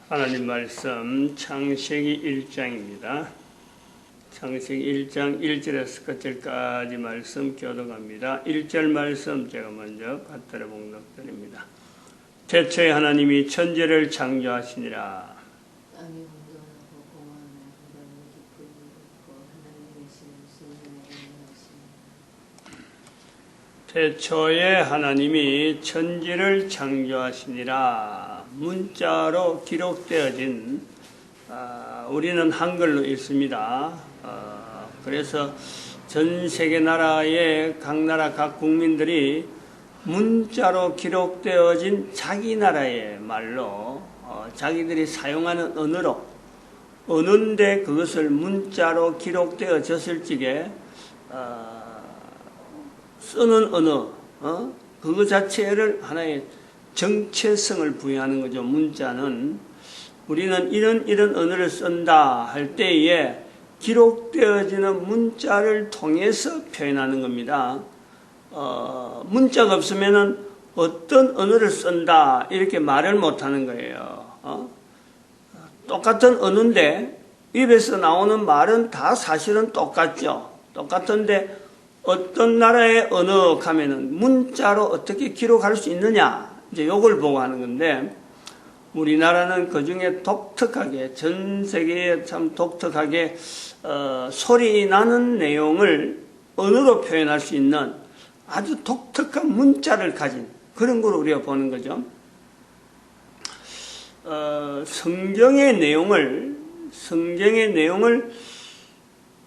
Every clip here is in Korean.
하나님 말씀 창세기 1장입니다. 창세기 1장 1절에서 끝절까지 말씀 교독합니다. 1절 말씀 제가 먼저 받들어 봉독드립니다. 태초에 하나님이 천지를 창조하시니라. 태초에 하나님이 천지를 창조하시니라. 문자로 기록되어진 우리는 한글로 읽습니다. 그래서 전 세계 나라의 각 나라 각 국민들이 문자로 기록되어진 자기 나라의 말로 자기들이 사용하는 언어인데 그것을 문자로 기록되어졌을 적에 쓰는 언어, 그거 자체를 하나의 정체성을 부여하는 거죠. 문자는 우리는 이런 언어를 쓴다 할 때에 기록되어지는 문자를 통해서 표현하는 겁니다. 문자가 없으면은 어떤 언어를 쓴다 이렇게 말을 못하는 거예요. 똑같은 언어인데 입에서 나오는 말은 다 사실은 똑같죠. 똑같은데 어떤 나라의 언어 하면은 문자로 어떻게 기록할 수 있느냐 이제 요걸 보고 하는 건데 우리나라는 그 중에 독특하게 전 세계에 참 독특하게 소리 나는 내용을 언어로 표현할 수 있는 아주 독특한 문자를 가진 그런 걸 우리가 보는 거죠. 성경의 내용을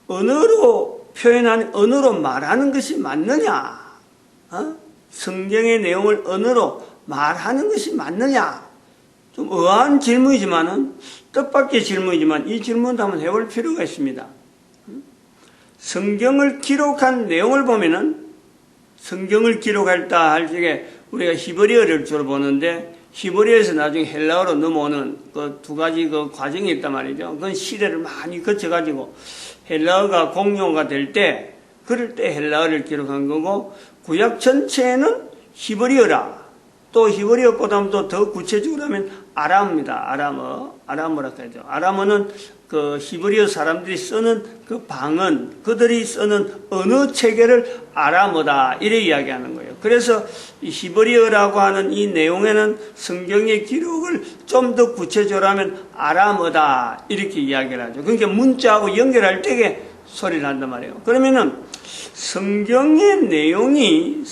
언어로 표현하는 언어로 말하는 것이 맞느냐? 성경의 내용을 언어로 말하는 것이 맞느냐? 좀 의아한 질문이지만은 뜻밖의 질문이지만 이 질문도 한번 해볼 필요가 있습니다. 성경을 기록한 내용을 보면은 성경을 기록했다 할 적에 우리가 히브리어를 주로 보는데 히브리어에서 나중에 헬라어로 넘어오는 그 두 가지 그 과정이 있단 말이죠. 그건 시대를 많이 거쳐가지고 헬라어가 공용어가 될 때 그럴 때 헬라어를 기록한 거고 구약 전체는 히브리어라. 또 히브리어보다는 더 구체적으로 하면 아람입니다. 아람어라고 하죠. 아람어는 그 히브리어 사람들이 쓰는 그 방언, 그들이 쓰는 언어 체계를 아람어다 이래 이야기하는 거예요. 그래서 이 히브리어라고 하는 이 내용에는 성경의 기록을 좀 더 구체적으로 하면 아람어다 이렇게 이야기를 하죠. 그러니까 문자하고 연결할 때에 소리를 한단 말이에요. 그러면은 성경의 내용이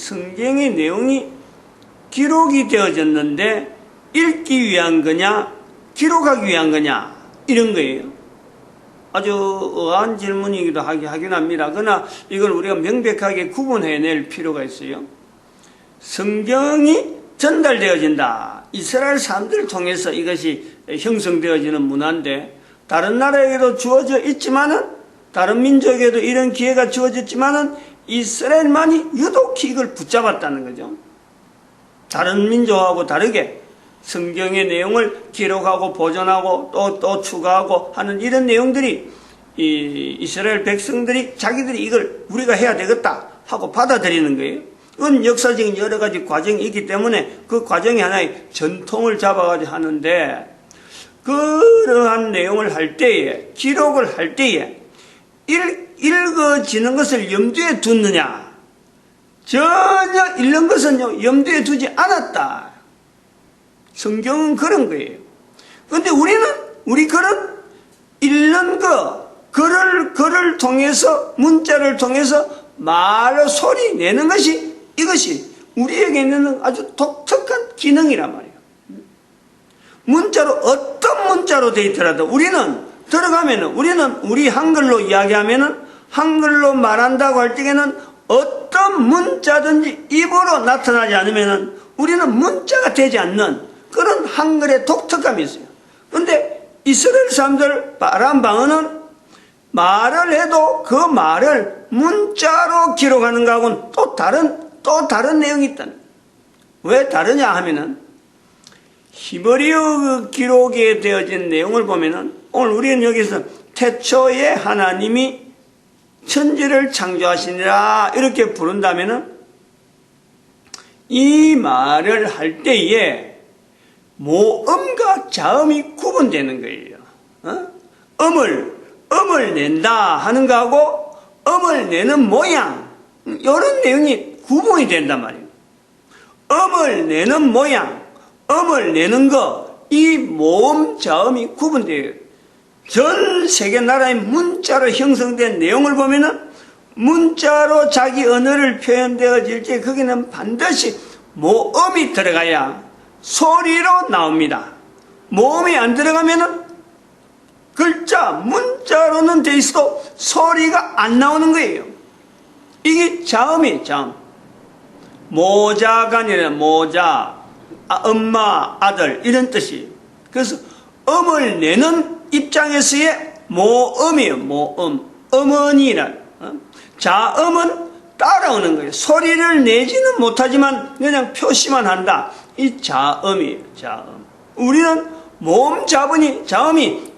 기록이 되어졌는데 읽기 위한 거냐 기록하기 위한 거냐 이런 거예요. 아주 의아한 질문이기도 하긴 합니다. 그러나 이걸 우리가 명백하게 구분해낼 필요가 있어요. 성경이 전달되어진다. 이스라엘 사람들을 통해서 이것이 형성되어지는 문화인데 다른 나라에게도 주어져 있지만은 다른 민족에도 이런 기회가 주어졌지만은 이스라엘만이 유독히 이걸 붙잡았다는 거죠. 다른 민족하고 다르게 성경의 내용을 기록하고 보존하고 또 추가하고 하는 이런 내용들이 이 이스라엘 백성들이 자기들이 이걸 우리가 해야 되겠다 하고 받아들이는 거예요. 이건 역사적인 여러 가지 과정이 있기 때문에 그 과정이 하나의 전통을 잡아가지고 하는데 그러한 내용을 할 때에 기록을 할 때에 읽어지는 것을 염두에 두느냐 전혀 읽는 것은 염두에 두지 않았다. 성경은 그런 거예요. 그런데 우리 글은 읽는 글을 통해서 문자를 통해서 말로 소리 내는 것이 이것이 우리에게 있는 아주 독특한 기능이란 말이에요. 문자로 어떤 문자로 되어 있더라도 우리는 우리 한글로 이야기하면은 한글로 말한다고 할 적에는 어떤 문자든지 입으로 나타나지 않으면은 우리는 문자가 되지 않는 그런 한글의 독특함이 있어요. 그런데 이스라엘 사람들 아람 방언은 말을 해도 그 말을 문자로 기록하는 것하고는 또 다른 내용이 있다는 거예요. 왜 다르냐 하면은 히브리어 기록에 되어진 내용을 보면은 오늘 우리는 여기서 태초에 하나님이 천지를 창조하시니라 이렇게 부른다면은 이 말을 할 때에 모음과 자음이 구분되는 거예요. 음을 낸다 하는 거하고 음을 내는 모양, 이런 내용이 구분이 된단 말이에요. 음을 내는 모양, 음을 내는 거, 이 모음, 자음이 구분돼요. 전 세계 나라의 문자로 형성된 내용을 보면은 문자로 자기 언어를 표현되어질 때 거기는 반드시 모음이 들어가야 소리로 나옵니다. 모음이 안 들어가면은 글자, 문자로는 돼 있어도 소리가 안 나오는 거예요. 이게 자음이에요, 자음. 모자가 아니라 모자, 엄마, 아들, 이런 뜻이에요. 그래서 음을 내는 입장에서의 모음이에요, 모음. 어머니라. 자음은 따라오는 거예요. 소리를 내지는 못하지만 그냥 표시만 한다. 이 자음이에요, 자음. 우리는 모음, 자음이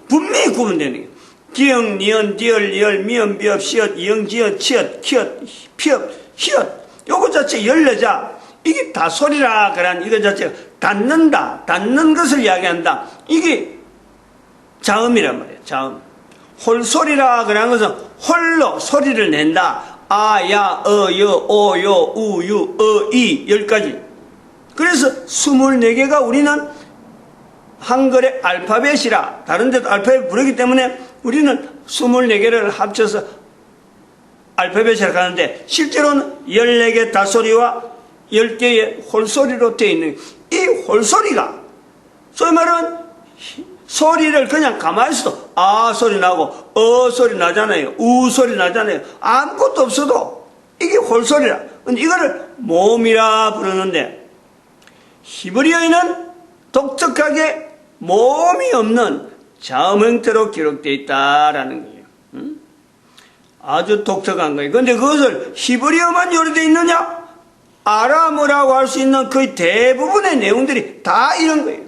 분명히 구분되는 거예요. 기역, 니은, 디얼, 리얼, 미음, 비읍, 시옷, 이응, 지읒, 치읓, 키읓, 피읍, 히읗. 요거 자체 14자. 이게 다 소리라 그런 이거 자체가 닿는다, 닿는 것을 이야기한다. 이게 자음이란 말이에요, 자음. 홀소리라 그런 것은 홀로 소리를 낸다. 아, 야, 여, 오, 요, 우, 유, 이, 10가지. 그래서 24개가 우리는 한글의 알파벳이라, 다른 데도 알파벳 부르기 때문에 우리는 24개를 합쳐서 알파벳이라고 하는데, 실제로는 14개 다소리와 10개의 홀소리로 되어 있는, 이 홀소리가, 소위 말하면 소리를 그냥 가만히 있어도 아 소리 나고 소리 나잖아요. 우 소리 나잖아요. 아무것도 없어도 이게 홀소리라. 근데 이거를 모음이라 부르는데, 히브리어에는 독특하게 모음이 없는 자음 형태로 기록되어 있다라는 거예요. 아주 독특한 거예요. 그런데 그것을 히브리어만 요리되어 있느냐? 아람어라고 할 수 있는 거의 대부분의 내용들이 다 이런 거예요.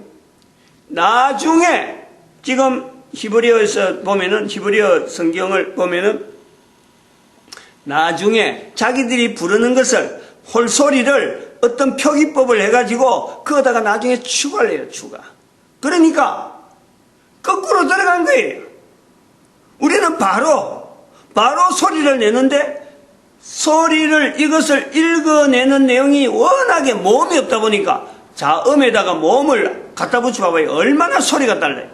나중에 지금 히브리어에서 보면은, 히브리어 성경을 보면은 나중에 자기들이 부르는 것을, 홀소리를 어떤 표기법을 해가지고 그거다가 나중에 추가를 해요, 추가. 그러니까 거꾸로 들어간 거예요. 우리는 바로 소리를 내는데, 소리를, 이것을 읽어내는 내용이 워낙에 모음이 없다 보니까 자음에다가 모음을 갖다 붙여봐봐요. 얼마나 소리가 달라요.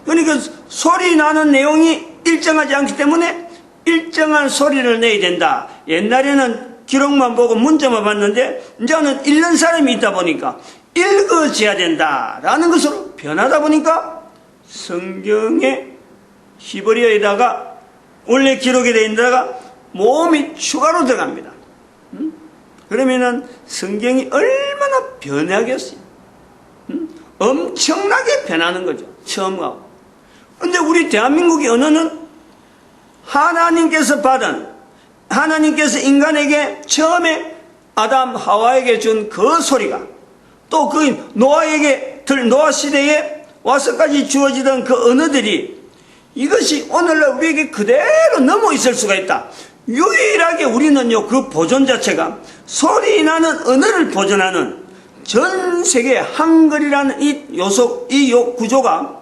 그러니까 소리 나는 내용이 일정하지 않기 때문에 일정한 소리를 내야 된다. 옛날에는 기록만 보고 문자만 봤는데 이제는 읽는 사람이 있다 보니까 읽어져야 된다라는 것으로 변하다 보니까 성경의 히브리어에다가 원래 기록이 되어 있는데다가 모음이 추가로 들어갑니다. 그러면은 성경이 얼마나 변하겠어요? 엄청나게 변하는 거죠, 처음하고. 근데 우리 대한민국의 언어는 하나님께서 인간에게 처음에 아담 하와에게 준 그 소리가, 또 그 노아 시대에 와서까지 주어지던 그 언어들이, 이것이 오늘날 우리에게 그대로 넘어 있을 수가 있다. 유일하게 우리는요, 그 보존 자체가 소리 나는 언어를 보존하는, 전 세계 한글이라는 이 구조가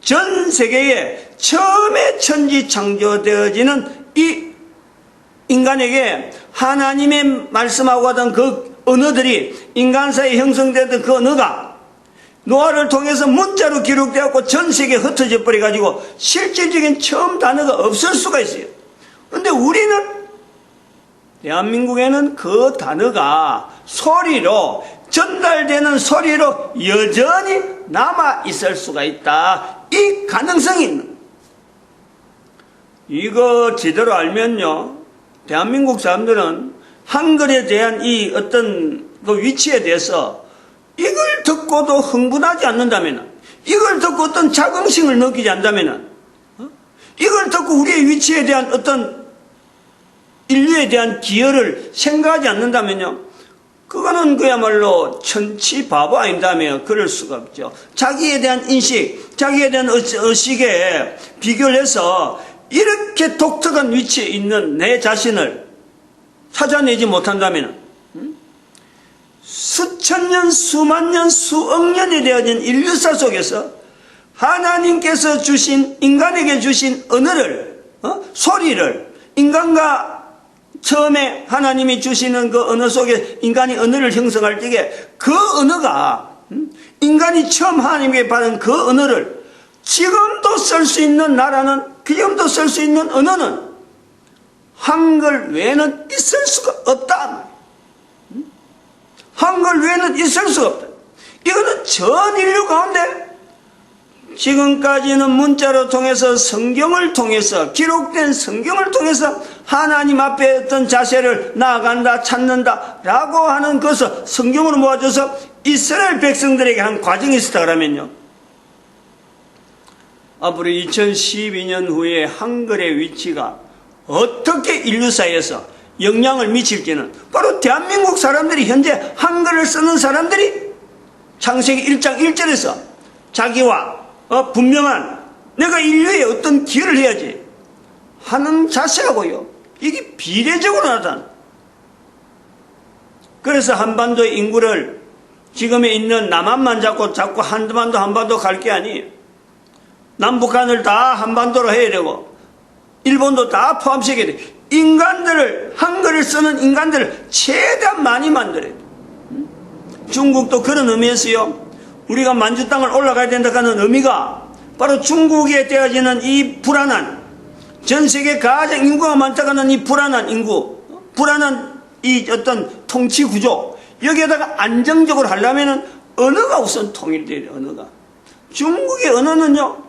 전 세계에 처음에 천지 창조되어지는 이 인간에게 하나님의 말씀하고 하던 그 언어들이, 인간사에 형성되던 그 언어가 노아를 통해서 문자로 기록되었고 전 세계에 흩어져 버려가지고 실질적인 처음 단어가 없을 수가 있어요. 근데 우리는, 대한민국에는 그 단어가 소리로, 전달되는 소리로 여전히 남아 있을 수가 있다. 이 가능성이 있는. 이거 제대로 알면요, 대한민국 사람들은 한글에 대한 이 어떤 그 위치에 대해서 이걸 듣고도 흥분하지 않는다면, 이걸 듣고 어떤 자긍심을 느끼지 않는다면, 이걸 듣고 우리의 위치에 대한 어떤 인류에 대한 기여를 생각하지 않는다면요, 그거는 그야말로 천치 바보 아닌다며 그럴 수가 없죠. 자기에 대한 인식, 자기에 대한 의식에 비교를 해서 이렇게 독특한 위치에 있는 내 자신을 찾아내지 못한다면, 수천 년, 수만 년, 수억 년이 되어진 인류사 속에서 하나님께서 주신, 인간에게 주신 언어를, 소리를, 인간과 처음에 하나님이 주시는 그 언어 속에 인간이 언어를 형성할 때에 그 언어가, 인간이 처음 하나님께 받은 그 언어를 지금도 쓸 수 있는 나라는, 지금도 쓸 수 있는 언어는 한글 외에는 있을 수가 없다. 한글 외에는 있을 수가 없다. 이거는 전 인류 가운데 지금까지는 문자로 통해서 성경을 통해서 기록된 성경을 통해서 하나님 앞에 어떤 자세를 나아간다 찾는다 라고 하는 것을 성경으로 모아줘서 이스라엘 백성들에게 한 과정이 있었다 그러면요, 앞으로 2012년 후에 한글의 위치가 어떻게 인류사에서 영향을 미칠지는 바로 대한민국 사람들이, 현재 한글을 쓰는 사람들이 창세기 1장 1절에서 자기와 분명한 내가 인류에 어떤 기여를 해야지 하는 자세하고요, 이게 비례적으로 나타나. 그래서 한반도의 인구를 지금에 있는 남한만 자꾸 한반도 갈 게 아니에요. 남북한을 다 한반도로 해야 되고 일본도 다 포함시켜야 돼. 인간들을, 한글을 쓰는 인간들을 최대한 많이 만들어야 돼. 중국도 그런 의미에서요, 우리가 만주 땅을 올라가야 된다 하는 의미가 바로 중국에 되어지는 이 불안한, 전 세계 가장 인구가 많다고 하는 이 불안한 인구, 불안한 이 어떤 통치 구조, 여기에다가 안정적으로 하려면은 언어가 우선 통일돼야 돼. 언어가, 중국의 언어는요,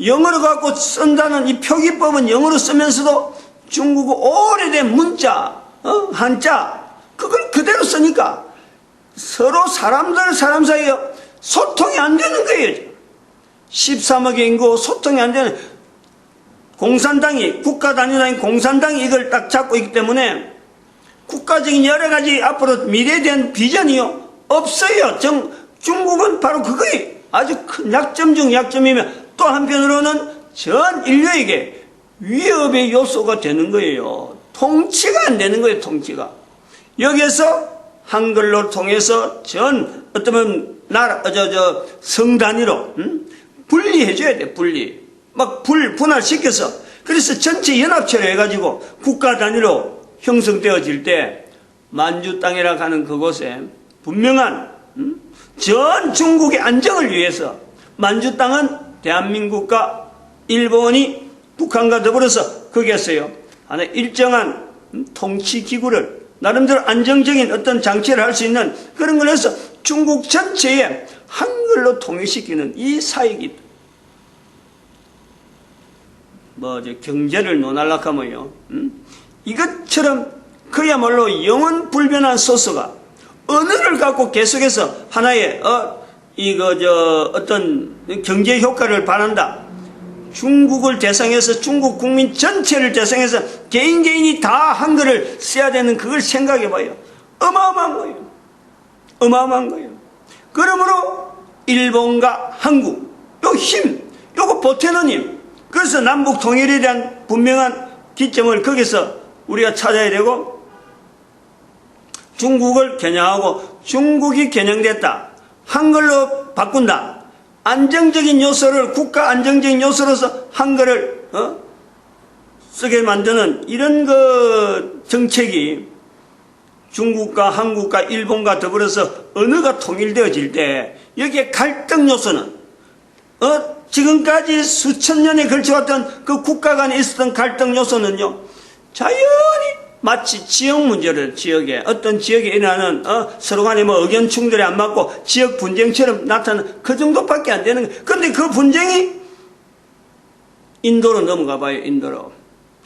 영어로 갖고 쓴다는 이 표기법은 영어로 쓰면서도 중국의 오래된 문자, 한자, 그걸 그대로 쓰니까 서로 사람 사이에 소통이 안 되는 거예요. 13억의 인구 소통이 안 되는, 공산당이, 국가 단위라인 공산당이 이걸 딱 잡고 있기 때문에 국가적인 여러 가지 앞으로 미래에 대한 비전이요, 없어요. 중국은 바로 그거에 아주 큰 약점 중 약점이며, 또 한편으로는 전 인류에게 위협의 요소가 되는 거예요. 통치가 안 되는 거예요. 통치가. 여기에서 한글로 통해서 전 어떤 나라, 성 단위로 분리해줘야 돼. 분리. 막 분할시켜서, 그래서 전체 연합체로 해가지고 국가 단위로 형성되어질 때 만주 땅이라 하는 그곳에 분명한 전 중국의 안정을 위해서 만주 땅은 대한민국과 일본이 북한과 더불어서 거기에서요, 하나 일정한 통치기구를, 나름대로 안정적인 어떤 장치를 할 수 있는 그런 걸 해서 중국 전체에 한글로 통일시키는 이 사역이, 경제를 논하려고 하면요, 이것처럼 그야말로 영원 불변한 소스가 언어를 갖고 계속해서 하나의 어떤 경제 효과를 바란다. 중국을 대상해서, 중국 국민 전체를 대상해서 개인이 다 한글을 써야 되는 그걸 생각해 봐요. 어마어마한 거예요. 어마어마한 거예요. 그러므로 일본과 한국, 요 힘, 요거 보태는 힘. 그래서 남북 통일에 대한 분명한 기점을 거기서 우리가 찾아야 되고, 중국을 겨냥하고 중국이 겨냥됐다, 한글로 바꾼다, 안정적인 요소를, 국가 안정적인 요소로서 한글을 쓰게 만드는 이런 그 정책이 중국과 한국과 일본과 더불어서 언어가 통일되어질 때, 여기에 갈등 요소는 지금까지 수천 년에 걸쳐왔던 그 국가 간에 있었던 갈등 요소는요, 자연히 마치 지역 문제를, 지역에 어떤 지역에 일어나는 서로 간에 의견 충돌이 안 맞고 지역 분쟁처럼 나타나는 그 정도밖에 안 되는 거예요. 그런데 그 분쟁이 인도로 넘어가 봐요. 인도로.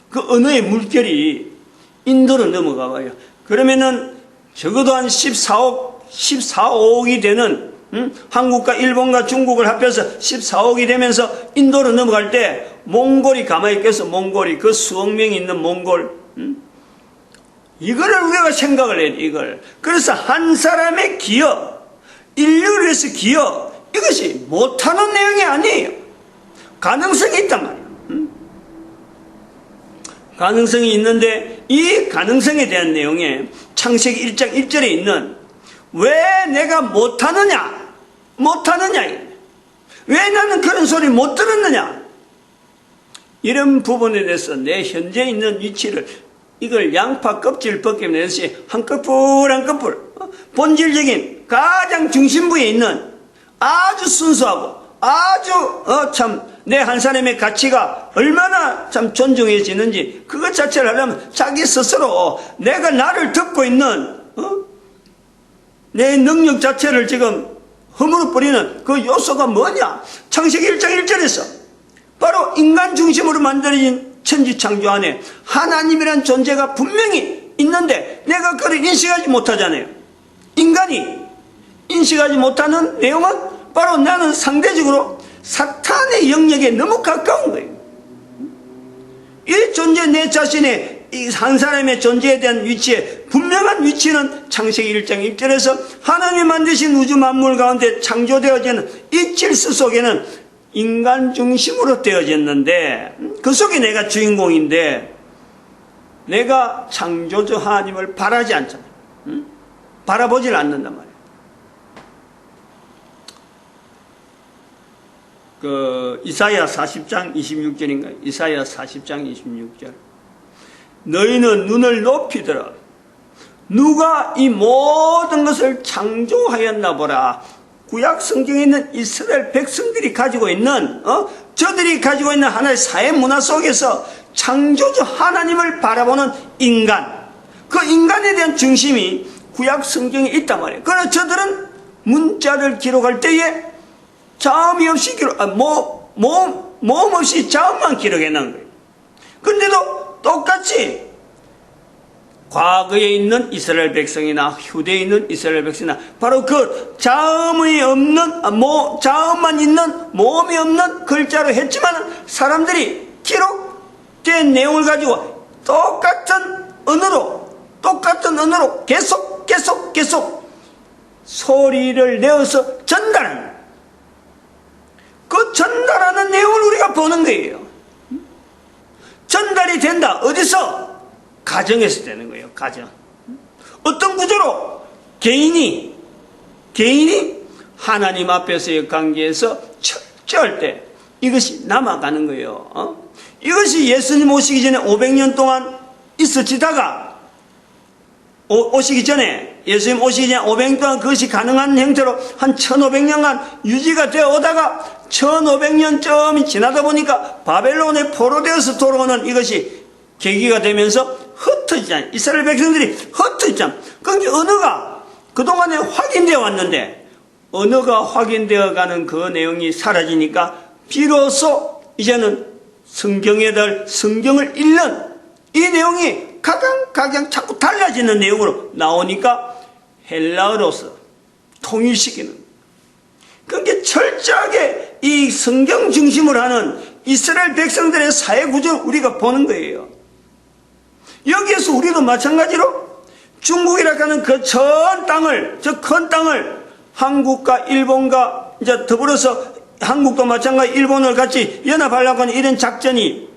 그 언어의 물결이 인도로 넘어가 봐요. 그러면은 적어도 한 14억이 되는, 한국과 일본과 중국을 합해서 14억이 되면서 인도로 넘어갈 때 몽골이 가만히 있겠어. 몽골이, 그 수억 명이 있는 몽골, 이거를 우리가 생각을 해야 돼. 이걸. 그래서 한 사람의 기여, 인류를 위해서 기여, 이것이 못하는 내용이 아니에요. 가능성이 있단 말이에요. 가능성이 있는데, 이 가능성에 대한 내용에 창세기 1장 1절에 있는 왜 내가 못하느냐? 왜 나는 그런 소리 못 들었느냐? 이런 부분에 대해서 내 현재 있는 위치를, 이걸 양파 껍질 벗기면 되듯이 한 꺼풀 본질적인 가장 중심부에 있는 아주 순수하고 아주 내 한 사람의 가치가 얼마나 참 존중해지는지 그것 자체를 하려면 자기 스스로 내가 나를 덮고 있는 내 능력 자체를 지금 허물어 버리는 그 요소가 뭐냐? 창세기 1장 1절에서 바로 인간 중심으로 만들어진 천지창조 안에 하나님이란 존재가 분명히 있는데 내가 그걸 인식하지 못하잖아요. 인간이 인식하지 못하는 내용은 바로 나는 상대적으로 사탄의 영역에 너무 가까운 거예요. 이 존재, 내 자신의 이 한 사람의 존재에 대한 위치에 분명한 위치는 창세기 1장 1절에서 하나님이 만드신 우주 만물 가운데 창조되어지는 이 질서 속에는 인간 중심으로 되어졌는데 그 속에 내가 주인공인데 내가 창조주 하나님을 바라지 않잖아요. 바라보질 않는단 말이에요. 이사야 40장 26절인가요? 이사야 40장 26절. 너희는 눈을 높이 들어 누가 이 모든 것을 창조하였나 보라. 구약 성경에 있는 이스라엘 백성들이 가지고 있는 저들이 가지고 있는 하나의 사회 문화 속에서 창조주 하나님을 바라보는 인간, 그 인간에 대한 중심이 구약 성경에 있단 말이에요. 그러나 저들은 문자를 기록할 때에 자음이 없이 모음 없이 자음만 기록해놓은 거예요. 그런데도 똑같이 과거에 있는 이스라엘 백성이나 휴대에 있는 이스라엘 백성이나 바로 그 자음이 없는 자음만 있는 모음이 없는 글자로 했지만 사람들이 기록된 내용을 가지고 똑같은 언어로 계속 소리를 내어서 전달하는, 그 전달하는 내용을 우리가 보는 거예요. 전달이 된다. 어디서? 가정에서 되는 거예요. 가정. 어떤 구조로? 개인이 하나님 앞에서의 관계에서 첫째할 때 이것이 남아가는 거예요. 이것이 예수님 오시기 전에 500년 동안 있어지다가 오시기 전에, 예수님 오시기 전에 500년 동안 그것이 가능한 형태로 한 1500년간 유지가 되어 오다가 1500년쯤이 지나다 보니까 바벨론에 포로되어서 돌아오는 이것이 계기가 되면서 흩어지잖아요. 이스라엘 백성들이 흩어지잖아요. 그러니까 언어가 그동안에 확인되어 왔는데 언어가 확인되어 가는 그 내용이 사라지니까 비로소 이제는 성경을 읽는 이 내용이 각양 자꾸 달라지는 내용으로 나오니까 헬라어로서 통일시키는, 그게 철저하게 이 성경 중심으로 하는 이스라엘 백성들의 사회 구조를 우리가 보는 거예요. 여기에서 우리도 마찬가지로 중국이라 하는 그 전 땅을, 저 큰 땅을 한국과 일본과 이제 더불어서 한국도 마찬가지 일본을 같이 연합하려고 하는 이런 작전이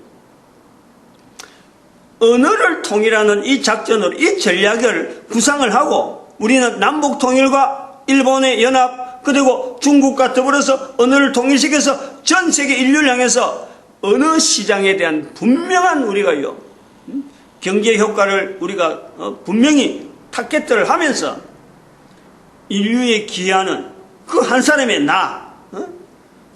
언어를 통일하는 이 작전으로 이 전략을 구상을 하고 우리는 남북 통일과 일본의 연합 그리고 중국과 더불어서 언어를 통일시켜서 전 세계 인류를 향해서 언어 시장에 대한 분명한 우리가요 경제 효과를 우리가 분명히 타겟을 하면서 인류에 기여하는 그 한 사람의 나,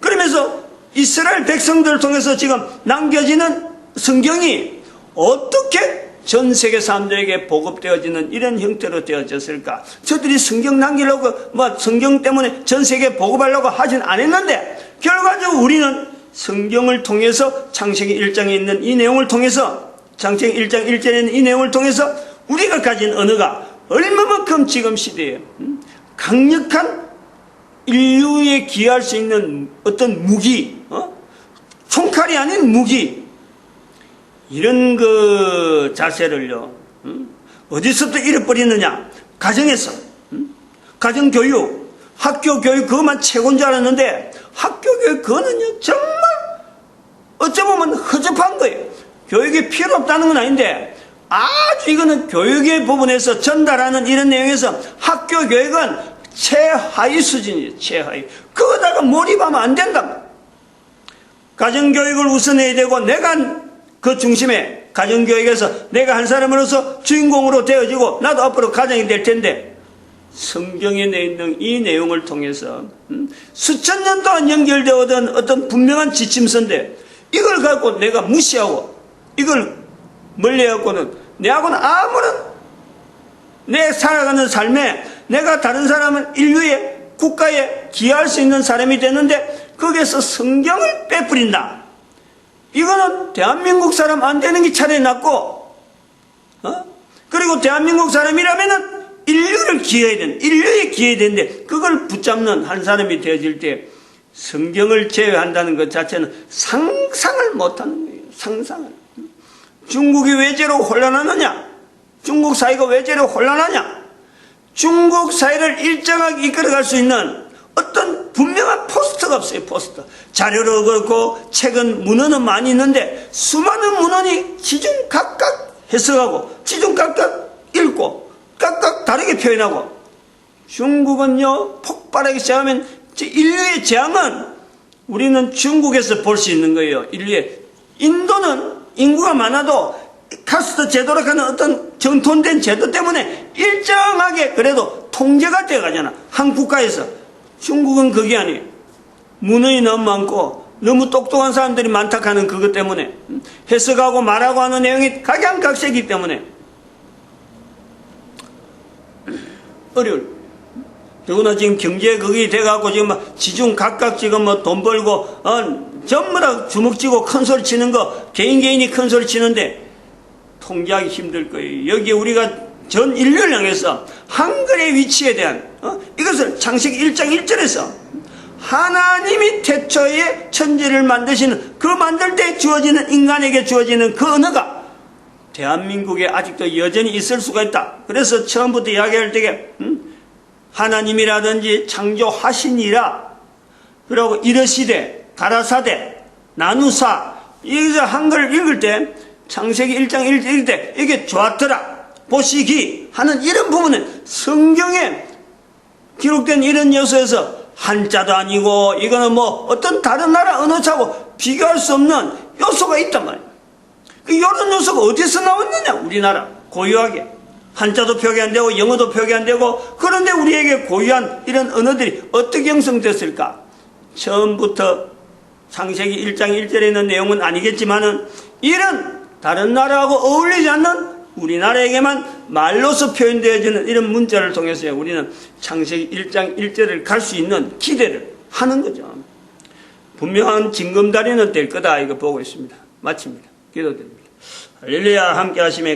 그러면서 이스라엘 백성들을 통해서 지금 남겨지는 성경이 어떻게 전 세계 사람들에게 보급되어지는 이런 형태로 되어졌을까? 저들이 성경 남기려고 성경 때문에 전 세계에 보급하려고 하진 않았는데 결과적으로 우리는 성경을 통해서 창세기 1장에 있는 이 내용을 통해서 창세기 1장 1절에 있는 이 내용을 통해서 우리가 가진 언어가 얼마만큼 지금 시대에 강력한 인류에 기여할 수 있는 어떤 무기, 총칼이 아닌 무기, 이런 그 자세를요, 어디서부터 잃어버리느냐? 가정에서, 가정교육, 학교교육 그것만 최고인 줄 알았는데 학교교육 그거는요 정말 어쩌면 허접한 거예요. 교육이 필요 없다는 건 아닌데 아주 이거는 교육의 부분에서 전달하는 이런 내용에서 학교 교육은 최하위 수준이에요. 최하위. 그거다가 몰입하면 안 된다. 가정교육을 우선해야 되고 내가 그 중심에 가정교육에서 내가 한 사람으로서 주인공으로 되어지고 나도 앞으로 가정이 될 텐데 성경에 있는 이 내용을 통해서 수천 년 동안 연결되어 오던 어떤 분명한 지침서인데 이걸 갖고 내가 무시하고 이걸 멀리해갖고는 내하고는 아무런 내 살아가는 삶에 내가 다른 사람은 인류의 국가에 기여할 수 있는 사람이 되는데 거기에서 성경을 빼버린다. 이거는 대한민국 사람 안 되는 게 차라리 낫고 그리고 대한민국 사람이라면은 인류를 기여해야 된다. 인류에 기여해야 되는데 그걸 붙잡는 한 사람이 되어질 때 성경을 제외한다는 것 자체는 상상을 못하는 거예요. 상상을. 중국이 왜 저로 혼란하느냐? 중국 사회가 왜 저로 혼란하냐? 중국 사회를 일정하게 이끌어갈 수 있는 어떤 분명한 포스터가 없어요. 포스터. 자료로 그렇고 책은 문헌은 많이 있는데 수많은 문헌이 지중 각각 해석하고 지중 각각 읽고 각각 다르게 표현하고 중국은요 폭발하기 시작하면 인류의 재앙은 우리는 중국에서 볼 수 있는 거예요. 인류의 인도는 인구가 많아도 카스트 제도로 하는 어떤 정통된 제도 때문에 일정하게 그래도 통제가 되어 가잖아. 한 국가에서. 중국은 그게 아니에요. 문헌이 너무 많고 너무 똑똑한 사람들이 많다 하는 그것 때문에 해석하고 말하고 하는 내용이 각양각색이기 때문에 어려울. 더구나 지금 경제 그게 돼갖고 지금 지중 각각 지금 돈 벌고 전부 다 주먹쥐고 큰 소리 치는 거 개인이 큰 소리 치는데 통제하기 힘들 거예요. 여기에 우리가 전 인류를 향해서 한글의 위치에 대한 이것을 창세기 1장 1절에서 하나님이 태초에 천지를 만드시는 그 만들 때 주어지는 인간에게 주어지는 그 언어가 대한민국에 아직도 여전히 있을 수가 있다. 그래서 처음부터 이야기할 때에 하나님이라든지 창조하시니라 그러고 이르시되 가라사대 나누사 여기서 한글을 읽을 때 창세기 1장 1절 읽을 때 이게 좋았더라 보시기 하는 이런 부분은 성경에 기록된 이런 요소에서 한자도 아니고 이거는 어떤 다른 나라 언어차고 비교할 수 없는 요소가 있단 말이에요. 이런 요소가 어디서 나왔느냐? 우리나라 고유하게 한자도 표기 안 되고 영어도 표기 안 되고 그런데 우리에게 고유한 이런 언어들이 어떻게 형성됐을까? 처음부터 창세기 1장 1절에 있는 내용은 아니겠지만은 이런 다른 나라하고 어울리지 않는 우리나라에게만 말로서 표현되어지는 이런 문자를 통해서 우리는 창세기 1장 1절을 갈 수 있는 기대를 하는 거죠. 분명한 징검다리는 될 거다 이거 보고 있습니다. 마칩니다. 기도드립니다. 할렐루야 함께 하시며